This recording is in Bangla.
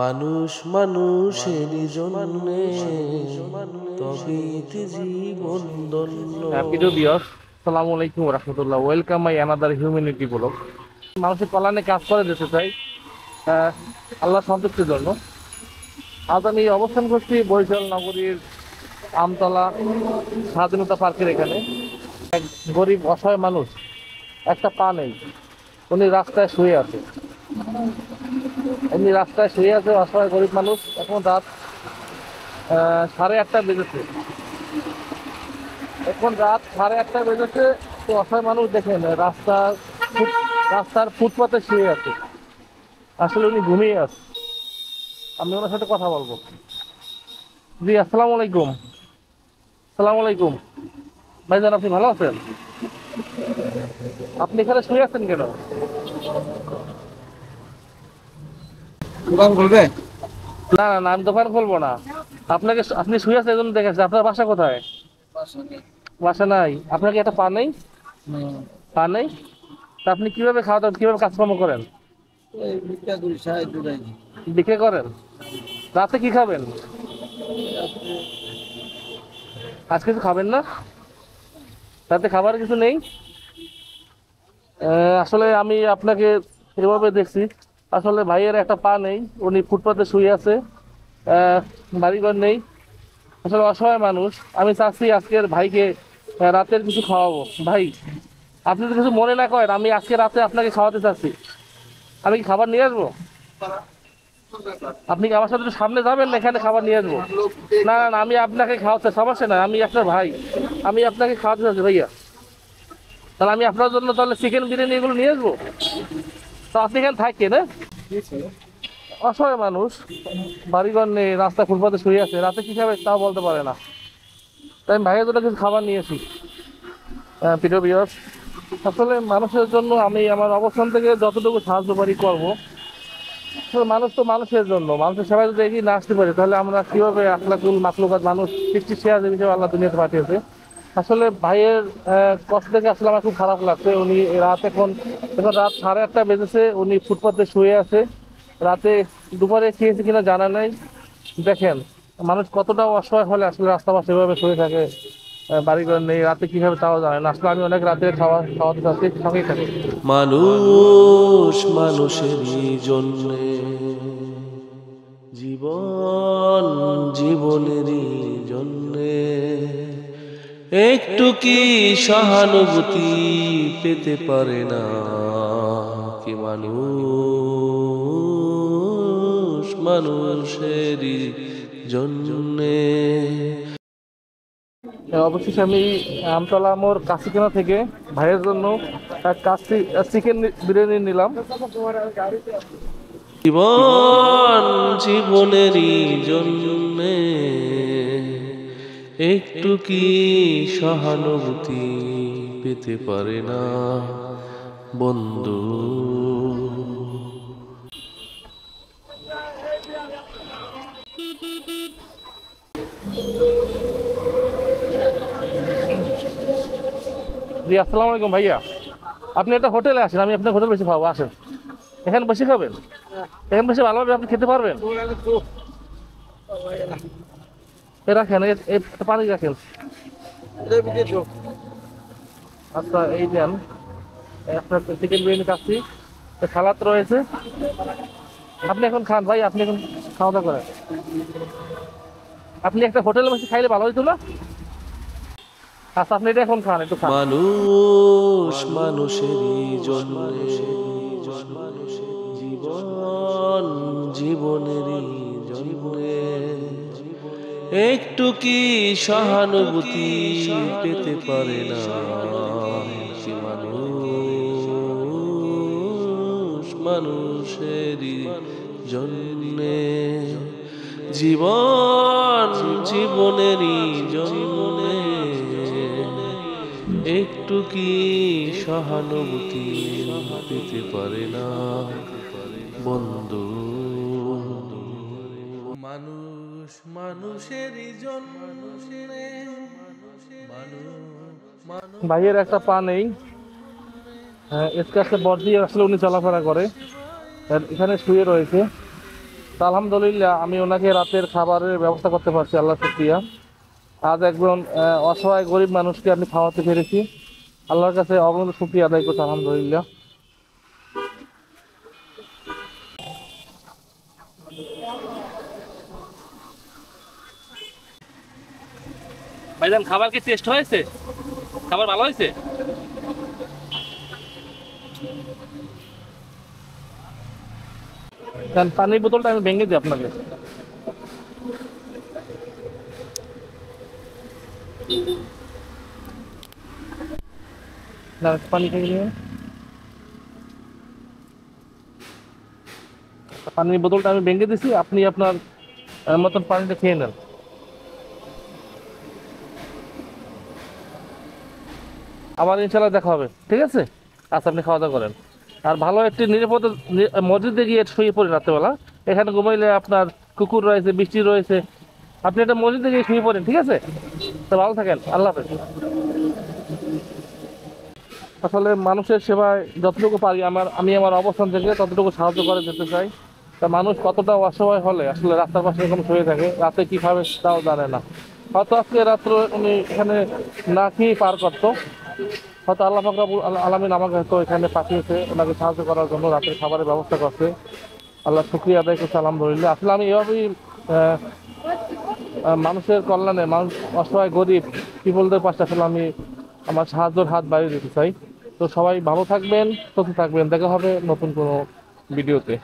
মানুষ মানুষেরই জন্যে তবেই জীবন ধন্য। প্রিয় ভিউয়ার্স, আসসালামু আলাইকুম রাহমাতুল্লাহ। Welcome my another humanity blog. মানুষের কল্যাণে কাজ করে যেতে চাই আল্লাহ সন্তুষ্টির জন্য। আজ আমি অবস্থান করছি বরিশাল নগরীর আমতলা স্বাধীনতা পার্কের এখানে। এক গরিব অসহায় মানুষ, একটা পা নেই, উনি রাস্তায় শুয়ে আছে। অসহায় গরিব মানুষ। এখন রাত 8:30 বেজেছে। তো অসহায় মানুষ দেখেন রাস্তার ফুটপাতে শুয়ে আছে। আসলে উনি ঘুমিয়ে আছে। আমি ওনার সাথে কথা বলবো। জি, আসসালামু আলাইকুম। ভাইজান, আপনি ভালো আছেন? আপনি এখানে শুয়ে আছেন কেন? দোকান খুলবে? না না না, আমি দোকান খুলবো না। আপনি শুয়ে আছেন, এই জন্য দেখেছি। আপনার বাসা কোথায়? বাসা নাই? আপনার কি একটা পা নেই? পা নেই? তা আপনি কিভাবে খাওয়া দাওয়া, কিভাবে কাজকর্ম করেন? বিক্রি করেন? রাতে কি খাবেন? আজকে কিছু খাবেন না? রাতে খাবার কিছু নেই? আসলে আমি আপনাকে এভাবে দেখছি। আসলে ভাইয়ের একটা পা নেই, উনি ফুটপাতে শুয়ে আছে। বাড়িঘর নেই, আসলে অসহায় মানুষ। আমি চাচ্ছি আজকের ভাইকে রাতের কিছু খাওয়াবো। ভাই, আপনি তো কিছু মনে না করেন, আমি আজকে রাতে আপনাকে খাওয়াতে চাচ্ছি। আমি কি খাবার নিয়ে আসবো? আপনি কি আমার সাথে একটু সামনে যাবেন না? এখানে খাবার নিয়ে আসবো। না না না, আমি আপনাকে খাওয়াতে, সমস্যা নাই, আমি আপনার ভাই, আমি আপনাকে খাওয়াতে চাচ্ছি ভাইয়া। তাহলে আমি আপনার জন্য তাহলে চিকেন বিরিয়ানি এগুলো নিয়ে আসবো। তো আপনি এখানে থাকেন? অসহায় মানুষ, বাড়িঘর নেই, রাস্তা ফুটপাতে শুয়ে আছে, রাতে কি খাবে তাও বলতে পারে না। তাই আমি ভাইয়ের জন্য কিছু খাবার নিয়েছি। প্রিয় ভিউয়ার্স, আসলে মানুষের জন্য আমি আমার অবস্থান থেকে যতটুকু সাহায্য পারি করবো। আসলে মানুষ তো মানুষের জন্য, মানুষের সেবায় যদি এগিয়ে না আসতে পারি, তাহলে আমরা কিভাবে আখলাকুল মাখলুকাত মানুষ সৃষ্টি শেয়ার হিসেবে আল্লাহ দুনিয়াতে পাঠিয়েছে। আসলে ভাইয়ের কষ্ট থেকে আসলে আমার খুব খারাপ লাগছে। উনি এখন রাত 8:30 বেজেছে, উনি ফুটপাতে শুয়ে আছে। রাতে দুপুরে খেয়েছে কিনা জানা নাই। দেখেন, মানুষ কতটা অসহায় হলে আসলে রাস্তা পাশে এভাবে শুয়ে থাকে। বাড়িঘর নেই, রাতে কিভাবে তাও জানে না। আসলে আমি অনেক রাতে খাওয়াতে চাচ্ছি, সঙ্গেই থাকি। মানুষ মানুষেরই জন্যে জীবন জীবনেরই জন্যে একটু কি সহানুভূতি পেতে পারে না কি মানুষ মানুষেরই জন্যে। অবশেষে আমি আমতলা মোড় কাশিখানা থেকে ভাইয়ের জন্য চিকেন বিরিয়ানি নিলাম। জীবন জীবনেরই জন্যে একটু কি সহানুভূতি পেতে পারে না বন্ধু। জি, আসসালামু আলাইকুম ভাইয়া। আপনি একটা হোটেলে আসেন, আমি আপনার হোটেল বেশি খাবো, আসেন। এখানে বসে খাবেন? এখানে বসে ভালোভাবে আপনি খেতে পারবেন? রাখেন, পানি রাখেন। আচ্ছা, এই নেন আপনার চিকেন বিরিয়ানি খাচ্ছি, সালাদ রয়েছে। আপনি এখন খান ভাই, আপনি এখন খাওয়া দাওয়া করেন। আপনি একটা হোটেলে বসে খাইলে ভালো হইতো না? আচ্ছা, আপনি এটা এখন খান, একটু খান। মানুষ মানুষেরই জন্যে জীবন জীবনেরই জন্যে একটু কি সহানুভূতি পেতে পারে না কি মানুষ মানুষেরই জন্যে জীবন জীবনেরই জন্যে একটু কি সহানুভূতি পেতে পারে না বন্ধু। মানুষ মানুষেরই জন্যে ভাইয়ের একটা পা নেই, এর কাছে বর দিয়ে আসলে উনি চলাফেরা করে। এখানে শুয়ে রয়েছে। তো আলহামদুলিল্লাহ আমি ওনাকে রাতের খাবারের ব্যবস্থা করতে পারছি, আল্লাহ শুকরিয়া। আজ একজন অসহায় গরিব মানুষকে আমি খাওয়াতে পেরেছি, আল্লাহর কাছে অগণিত শুকরিয়া আদায় করছি আলহামদুলিল্লাহ। ভাইজান খাবার কি টেস্ট হয়েছে? খাবার ভালো হয়েছে? পানির বোতলটা আমি ভেঙে দিই আপনাকে। না, পানি খেয়ে নিয়ে পানির বোতলটা আমি ভেঙে দিছি, আপনি আপনার মতন পানিটা খেয়ে নেন। আবার ইনশাল্লাহ দেখা হবে, ঠিক আছে? আচ্ছা, আপনি খাওয়া দাওয়া করেন। আর ভালো একটি নিরাপদ মসজিদে গিয়ে শুয়ে পড়েন রাত্রেবেলা। এখানে ঘুমাইলে আপনার কুকুর রয়েছে, বৃষ্টি রয়েছে, আপনি একটা মসজিদে গিয়ে শুয়ে পড়েন, ঠিক আছে? তো ভালো থাকেন, আল্লাহ হাফেজ। আসলে মানুষের সেবায় যতটুকু পারি আমি আমার অবস্থান থেকে ততটুকু সাহায্য করে যেতে চাই। তা মানুষ কতটা অসহায় হলে আসলে রাস্তার পাশে এরকম শুয়ে থাকে, রাতে কি খাবে তাও জানে না। হয়তো আজকে রাত্র উনি এখানে না খেয়ে পার করতো, হয়তো আল্লাহ পাক রব্বুল আলামিন আমাকে হয়তো এখানে পাঠিয়েছে ওনাকে সাহায্য করার জন্য, রাতের খাবারের ব্যবস্থা করছে। আল্লাহ শুকরিয়া আদায় করছে আলহামদুলিল্লাহ। আসলে আমি এভাবেই মানুষের কল্যাণে, মানুষ অসহায় গরিব পিপলদের পাশে আসলে আমি আমার সাহায্যের হাত বাড়িয়ে দিতে চাই। তো সবাই ভালো থাকবেন, সুস্থ থাকবেন, দেখা হবে নতুন কোনো ভিডিওতে।